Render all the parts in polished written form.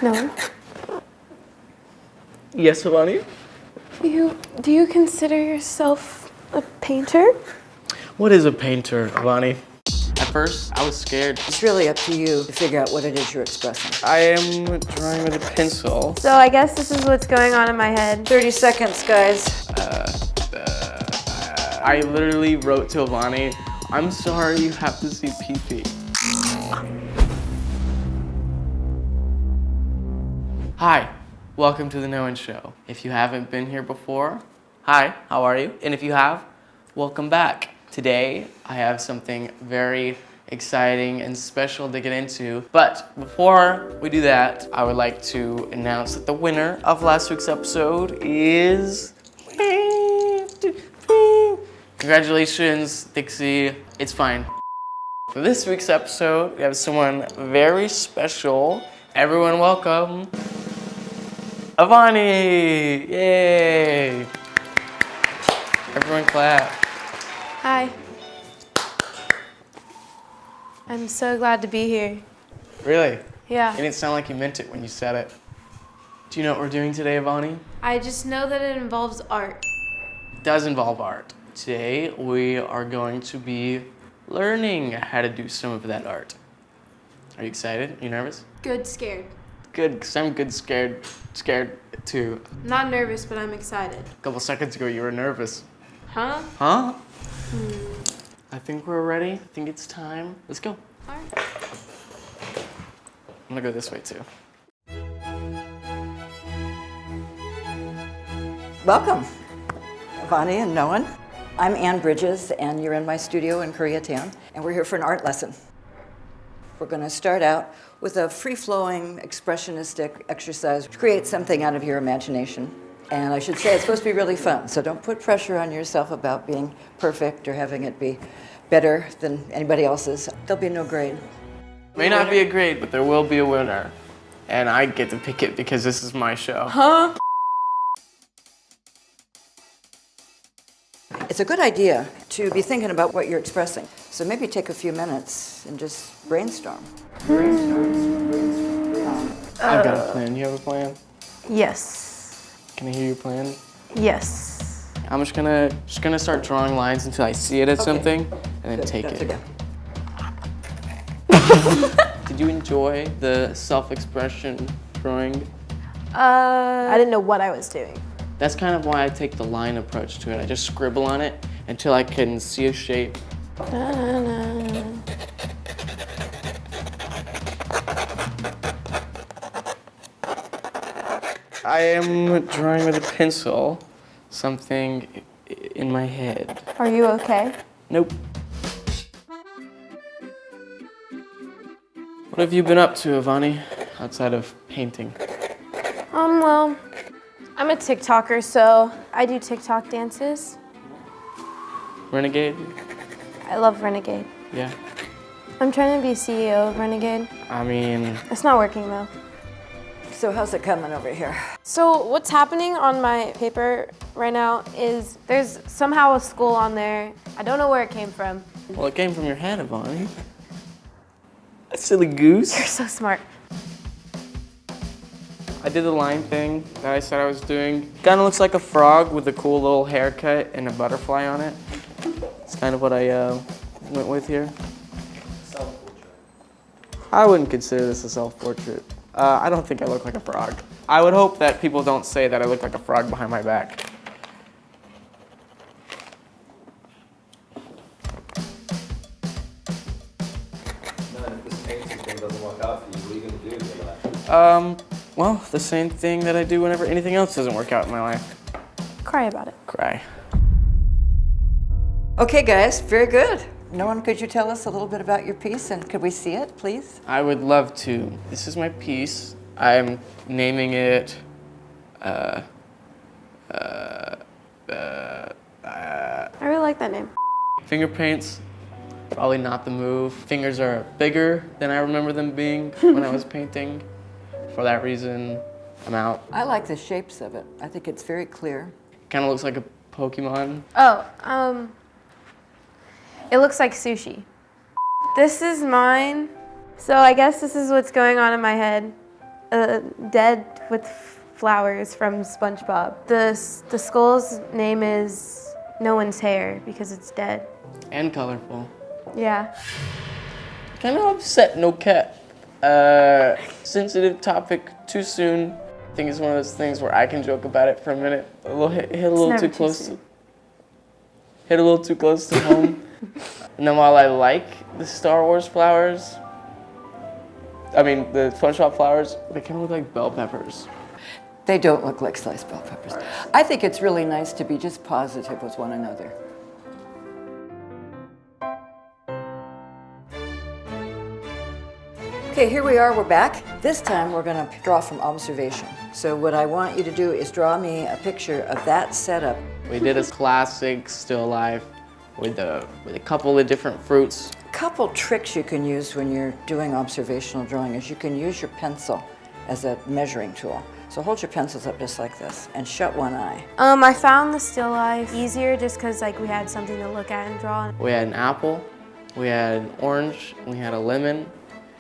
No. Yes, Avani? Do you consider yourself a painter? What is a painter, Avani? At first, I was scared. It's really up to you to figure out what it is you're expressing. I am drawing with a pencil. So I guess this is what's going on in my head. 30 seconds, guys. I literally wrote to Avani, I'm sorry you have to see pee-pee. Hi, welcome to the Noen Show. If you haven't been here before, hi, how are you? And if you have, welcome back. Today, I have something very exciting and special to get into. But before we do that, I would like to announce that the winner of last week's episode is... Congratulations, Dixie. It's fine. For this week's episode, we have someone very special. Everyone welcome, Avani! Yay! Everyone clap. Hi. I'm so glad to be here. Really? Yeah. You didn't sound like you meant it when you said it. Do you know what we're doing today, Avani? I just know that it involves art. It does involve art. Today, we are going to be learning how to do some of that art. Are you excited? Are you nervous? Good, scared. Good, because I'm good scared too. Not nervous, but I'm excited. A couple seconds ago, you were nervous. Huh? Huh? I think we're ready. I think it's time. Let's go. All right. I'm gonna go this way too. Welcome, Avani and Noen. I'm Ann Bridges, and you're in my studio in Koreatown, and we're here for an art lesson. We're going to start out with a free-flowing, expressionistic exercise to create something out of your imagination. And I should say it's supposed to be really fun, so don't put pressure on yourself about being perfect or having it be better than anybody else's. There'll be no grade. May not be a grade, but there will be a winner. And I get to pick it because this is my show. Huh? It's a good idea to be thinking about what you're expressing. So maybe take a few minutes and just brainstorm. I've got a plan. You have a plan? Yes. Can I hear your plan? Yes. I'm just gonna start drawing lines until I see it at something, and then Good, take that's it. okay. Did you enjoy the self-expression drawing? I didn't know what I was doing. That's kind of why I take the line approach to it. I just scribble on it until I can see a shape. I am drawing with a pencil, something in my head. Are you okay? Nope. What have you been up to, Avani, outside of painting? Well, I'm a TikToker, so I do TikTok dances. Renegade? I love Renegade. Yeah. I'm trying to be CEO of Renegade. I mean, It's not working though. So how's it coming over here? So what's happening on my paper right now is there's somehow a skull on there. I don't know where it came from. well, it came from your head, Avani. A silly goose. You're so smart. I did the line thing that I said I was doing. Kind of looks like a frog with a cool little haircut and a butterfly on it. It's kind of what I went with here. Self-portrait. I wouldn't consider this a self-portrait. I don't think I look like a frog. I would hope that people don't say that I look like a frog behind my back. If this painting thing doesn't work out for you, what are you going to do with your life? Well, the same thing that I do whenever anything else doesn't work out in my life. Cry about it. Cry. Okay, guys, very good. Noen, could you tell us a little bit about your piece, and could we see it, please? I would love to. This is my piece. I'm naming it, I really like that name. Finger paints. Probably not the move. Fingers are bigger than I remember them being when I was painting. For that reason, I'm out. I like the shapes of it. I think it's very clear. Kind of looks like a Pokemon. Oh, it looks like sushi. This is mine. So I guess this is what's going on in my head. dead with flowers from SpongeBob. The skull's name is Noen's hair because it's dead. And colorful. Yeah. Kind of upset, no cat. Sensitive topic, too soon. I think it's one of those things where I can joke about it for a minute. A little hit a little too close. Hit a little too close to home. And then while I like the Star Wars flowers, I mean the SpongeBob flowers, they kind of look like bell peppers. They don't look like sliced bell peppers. I think it's really nice to be just positive with one another. Okay, here we are, we're back. This time we're gonna draw from observation. So what I want you to do is draw me a picture of that setup. We did a classic still life with a couple of different fruits. A couple tricks you can use when you're doing observational drawing is you can use your pencil as a measuring tool. So hold your pencils up just like this and shut one eye. I found the still life easier just because like we had something to look at and draw. We had an apple, we had an orange, we had a lemon,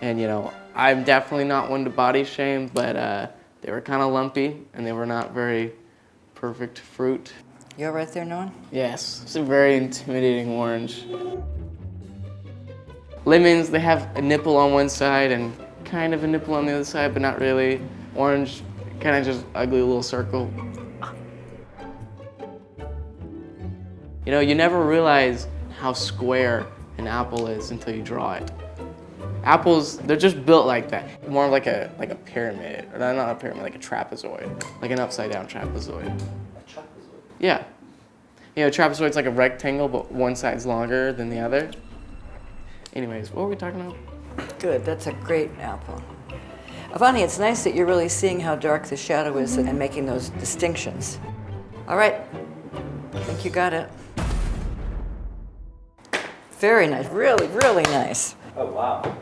and you know, I'm definitely not one to body shame, but they were kind of lumpy and they were not very perfect fruit. You all right there, Noen? Yes, it's a very intimidating orange. Lemons, they have a nipple on one side and kind of a nipple on the other side, but not really. Orange, kind of just ugly little circle. You know, you never realize how square an apple is until you draw it. Apples, they're just built like that. More like a pyramid, or not a pyramid, like a trapezoid, like an upside down trapezoid. A trapezoid? Yeah. You know, trapezoid's like a rectangle, but one side's longer than the other. Anyways, what were we talking about? Good, that's a great apple. Avani, it's nice that you're really seeing how dark the shadow is and making those distinctions. All right, I think you got it. Very nice, really, really nice. Oh, wow.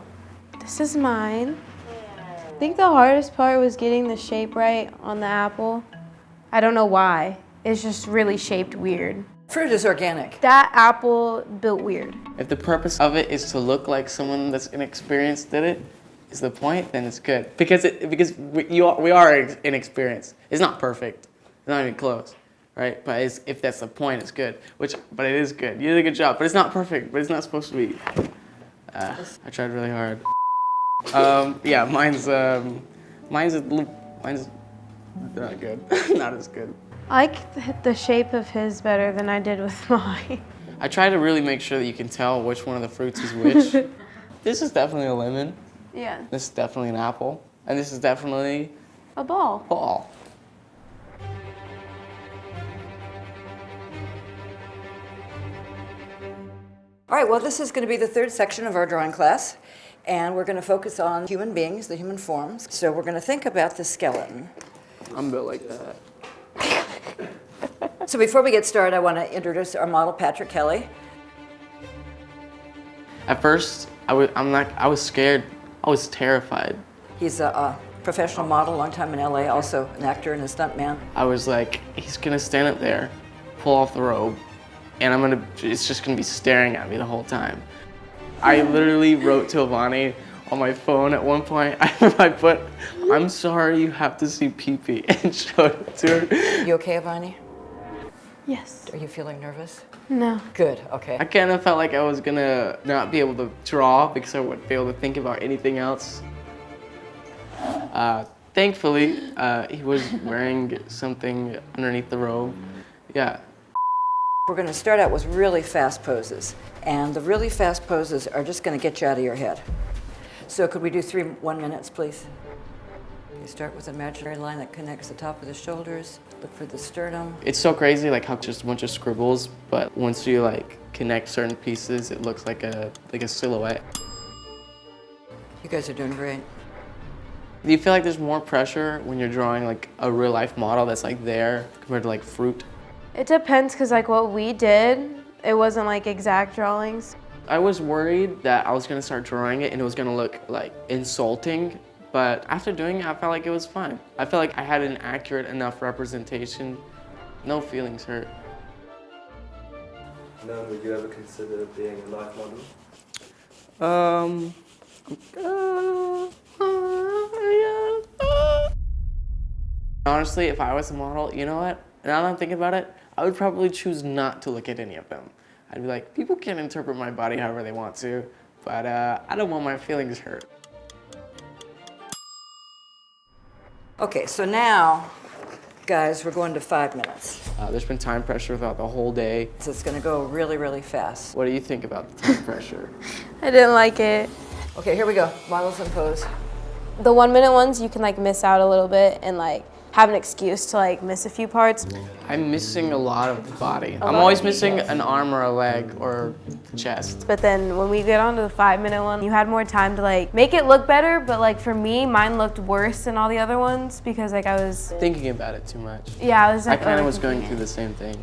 This is mine. I think the hardest part was getting the shape right on the apple. I don't know why. It's just really shaped weird. Fruit is organic. That apple built weird. If the purpose of it is to look like someone that's inexperienced did it, is the point, then it's good. Because we are inexperienced. It's not perfect. It's not even close, right? But if that's the point, it's good. But it is good. You did a good job. But it's not perfect. But it's not supposed to be. I tried really hard. Yeah, mine's not good. Not as good. I like the shape of his better than I did with mine. I try to really make sure that you can tell which one of the fruits is which. This is definitely a lemon. Yeah. This is definitely an apple. And this is definitely a ball. Ball. All right, well, this is going to be the third section of our drawing class, and we're going to focus on human beings, the human forms. So we're going to think about the skeleton. I'm built like that. So before we get started, I want to introduce our model, Patrick Kelly. At first, I was scared. I was terrified. He's a professional model, long time in LA, also an actor and a stuntman. I was like, he's gonna stand up there, pull off the robe, and it's just gonna be staring at me the whole time. I literally wrote to Avani on my phone at one point. I put, I'm sorry you have to see pee-pee, and showed it to her. You okay, Avani? Yes. Are you feeling nervous? No. Good, okay. I kind of felt like I was gonna not be able to draw because I wouldn't be able to think about anything else. Thankfully, he was wearing something underneath the robe. Yeah. We're going to start out with really fast poses. And the really fast poses are just going to get you out of your head. So could we do 1 minutes, please? You start with an imaginary line that connects the top of the shoulders. Look for the sternum. It's so crazy, like how just a bunch of scribbles, but once you like connect certain pieces, it looks like a silhouette. You guys are doing great. Do you feel like there's more pressure when you're drawing like a real life model that's like there compared to like fruit? It depends, because like what we did, it wasn't like exact drawings. I was worried that I was gonna start drawing it and it was gonna look like insulting, but after doing it, I felt like it was fine. I felt like I had an accurate enough representation. No feelings hurt. Noen, would you ever consider being a life model? Yeah. Honestly, if I was a model, you know what? Now that I'm thinking about it, I would probably choose not to look at any of them. I'd be like, people can interpret my body however they want to, but I don't want my feelings hurt. Okay, so now, guys, we're going to 5 minutes. There's been time pressure throughout the whole day. So it's gonna go really, really fast. What do you think about the time pressure? I didn't like it. Okay, here we go. Models in pose. The 1 minute ones, you can like miss out a little bit and like have an excuse to like miss a few parts. I'm missing a lot of the body. I'm always missing an arm or a leg or the chest. But then when we get on to the 5 minute one, you had more time to like make it look better, but like for me, mine looked worse than all the other ones because like I was Thinking about it too much. yeah, I was I kind of was going through the same thing.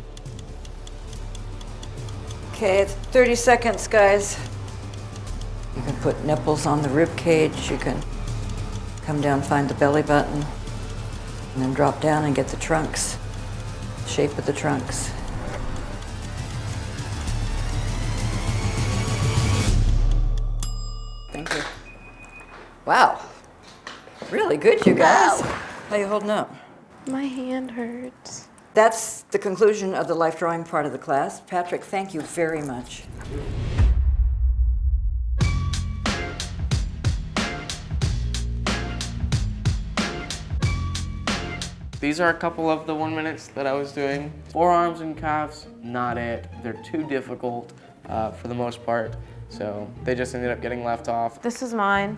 Okay, it's 30 seconds, guys. You can put nipples on the rib cage. You can come down, find the belly button, and then drop down and get the trunks, shape of the trunks. Thank you. Wow, really good, you guys. How you holding up? My hand hurts. That's the conclusion of the life drawing part of the class. Patrick, thank you very much. These are a couple of the 1 minutes that I was doing. Forearms and calves, not it. They're too difficult for the most part. So they just ended up getting left off. This is mine.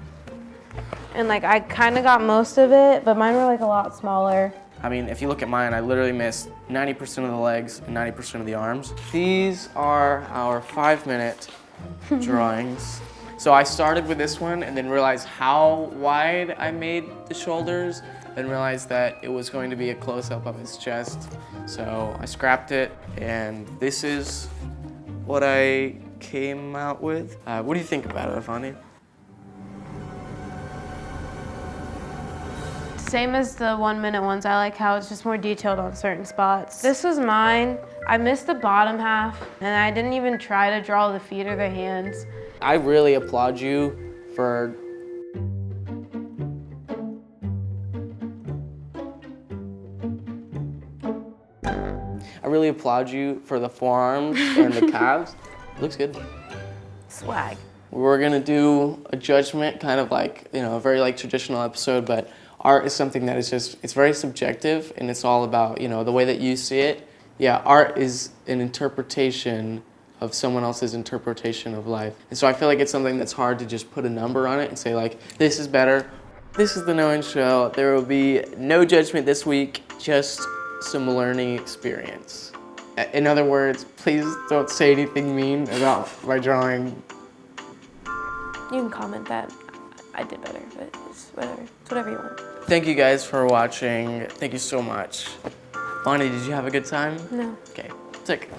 And like I kind of got most of it, but mine were like a lot smaller. I mean, if you look at mine, I literally missed 90% of the legs and 90% of the arms. These are our 5 minute drawings. So I started with this one and then realized how wide I made the shoulders and realized that it was going to be a close-up of his chest. So I scrapped it, and this is what I came out with. What do you think about it, Avani? Same as the 1 minute ones. I like how it's just more detailed on certain spots. This was mine. I missed the bottom half, and I didn't even try to draw the feet or the hands. I really applaud you for the forearms and the calves. Looks good. Swag. We're gonna do a judgment, kind of like, you know, a very like traditional episode, but art is something that is just, it's very subjective and it's all about, you know, the way that you see it. Yeah, art is an interpretation of someone else's interpretation of life. And so I feel like it's something that's hard to just put a number on it and say like, this is better. This is the Noen Show. There will be no judgment this week, just some learning experience. In other words, please don't say anything mean about my drawing. You can comment that I did better, but it's whatever. It's whatever you want. Thank you guys for watching. Thank you so much. Bonnie, did you have a good time? No. Okay, sick.